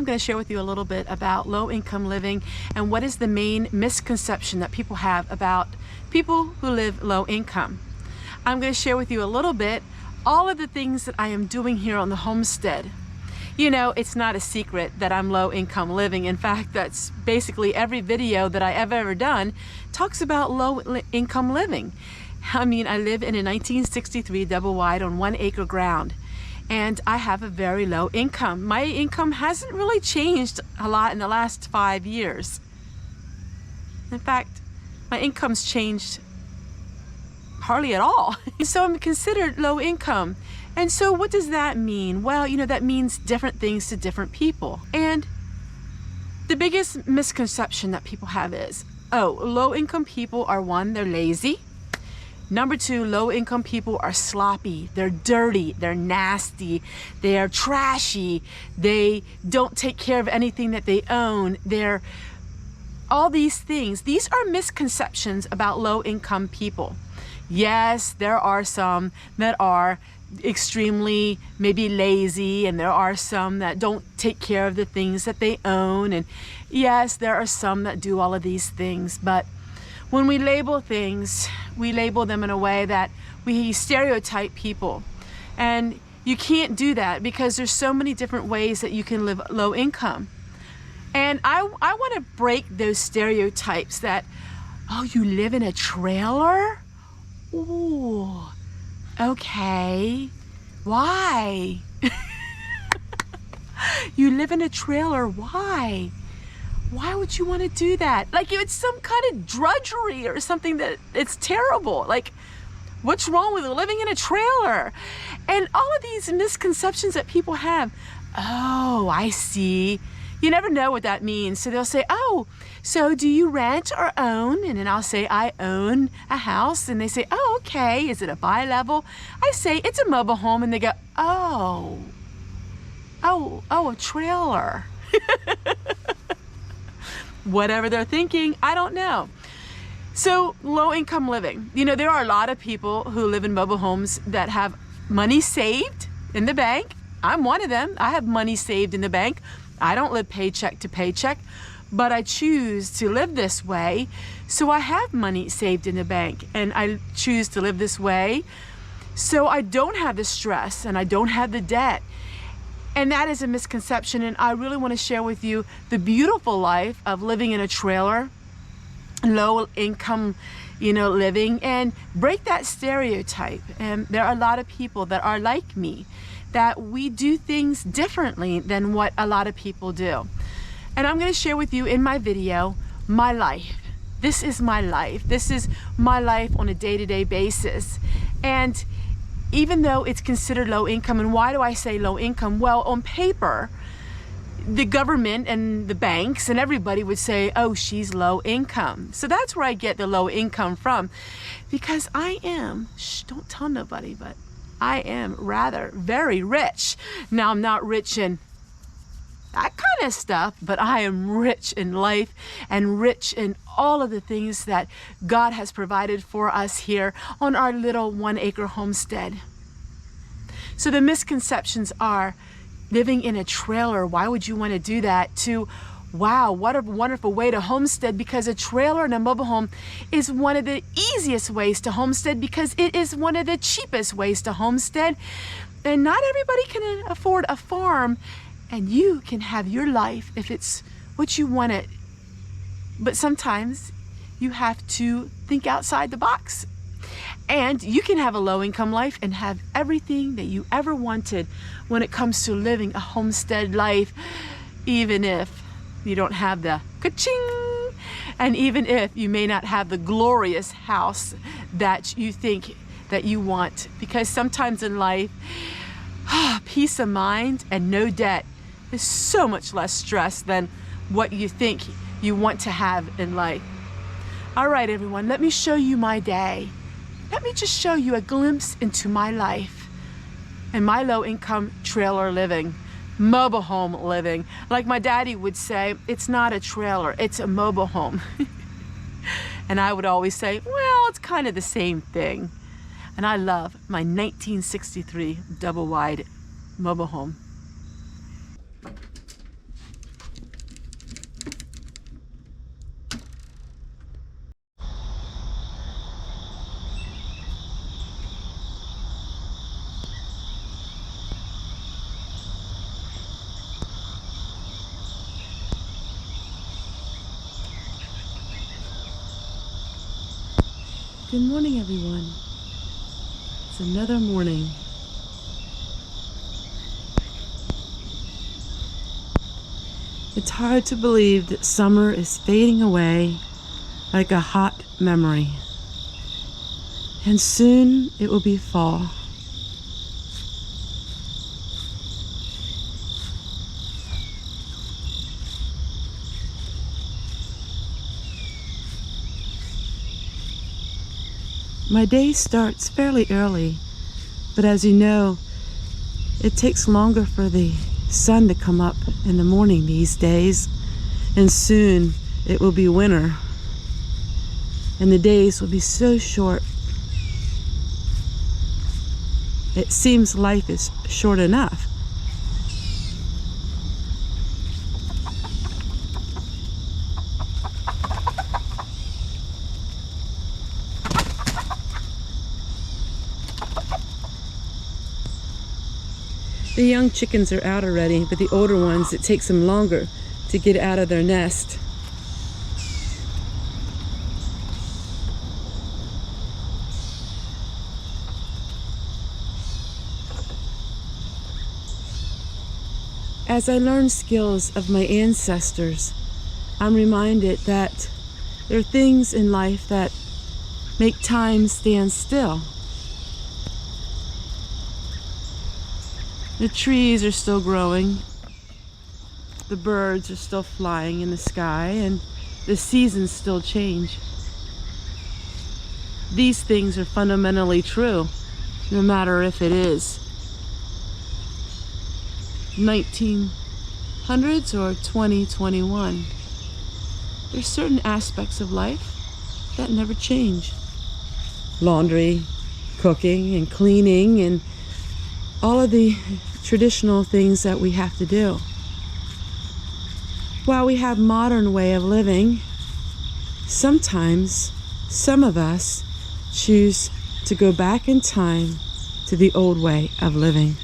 going to share with you a little bit about low-income living and what is the main misconception that people have about people who live low income. I'm going to share with you a little bit all of the things that I am doing here on the homestead. You know, it's not a secret that I'm low income living. In fact, that's basically every video that I have ever done talks about low income living. I mean, I live in a 1963 double wide on 1 acre ground, and I have a very low income. My income hasn't really changed a lot in the last 5 years. In fact, my income's changed hardly at all. So I'm considered low income. And so what does that mean? Well, you know, that means different things to different people. And the biggest misconception that people have is, oh, low income people are, one, they're lazy. Number two, low income people are sloppy, they're dirty, they're nasty, they're trashy, they don't take care of anything that they own, they're all these things. These are misconceptions about low income people. Yes, there are some that are extremely maybe lazy, and there are some that don't take care of the things that they own, and yes, there are some that do all of these things. But when we label things, we label them in a way that we stereotype people. And you can't do that because there's so many different ways that you can live low income. And I want to break those stereotypes that, oh, you live in a trailer? Ooh, okay. Why? You live in a trailer, why? Why would you want to do that? Like it's some kind of drudgery or something that it's terrible. Like, what's wrong with living in a trailer? And all of these misconceptions that people have. Oh, I see. You never know what that means. So they'll say, oh, so do you rent or own? And then I'll say, I own a house. And they say, oh, okay. Is it a bi-level? I say, it's a mobile home. And they go, oh, a trailer. Whatever they're thinking, I don't know. So low income living, you know, there are a lot of people who live in mobile homes that have money saved in the bank. I'm one of them. I have money saved in the bank. I don't live paycheck to paycheck, but I choose to live this way. So I have money saved in the bank, and I choose to live this way. So I don't have the stress and I don't have the debt. And that is a misconception, and I really want to share with you the beautiful life of living in a trailer, low income, you know, living, and break that stereotype. And there are a lot of people that are like me, that we do things differently than what a lot of people do. And I'm going to share with you in my video my life. This is my life. This is my life on a day-to-day basis. And even though it's considered low income, and why do I say low income? Well, on paper, the government and the banks and everybody would say, oh, she's low income. So that's where I get the low income from, because I am, don't tell nobody, but I am rather very rich. Now, I'm not rich in that kind of stuff, but I am rich in life and rich in all of the things that God has provided for us here on our little 1 acre homestead. So the misconceptions are living in a trailer. Why would you want to do that? To, wow, what a wonderful way to homestead, because a trailer and a mobile home is one of the easiest ways to homestead, because it is one of the cheapest ways to homestead. And not everybody can afford a farm, and you can have your life if it's what you want it. But sometimes you have to think outside the box. And you can have a low income life and have everything that you ever wanted when it comes to living a homestead life, even if you don't have the ka-ching, and even if you may not have the glorious house that you think that you want. Because sometimes in life, peace of mind and no debt is so much less stress than what you think you want to have in life. All right, everyone, let me show you my day. Let me just show you a glimpse into my life and my low income trailer living, mobile home living. Like my daddy would say, it's not a trailer, it's a mobile home. And I would always say, well, it's kind of the same thing. And I love my 1963 double wide mobile home. Good morning, everyone. It's another morning. It's hard to believe that summer is fading away like a hot memory. And soon it will be fall. My day starts fairly early, but as you know, it takes longer for the sun to come up in the morning these days, and soon it will be winter, and the days will be so short. It seems life is short enough. The young chickens are out already, but the older ones, it takes them longer to get out of their nest. As I learn skills of my ancestors, I'm reminded that there are things in life that make time stand still. The trees are still growing, the birds are still flying in the sky, and the seasons still change. These things are fundamentally true, no matter if it is 1900s or 2021. There's certain aspects of life that never change. Laundry, cooking, and cleaning, and all of the traditional things that we have to do. While we have modern way of living, sometimes some of us choose to go back in time to the old way of living.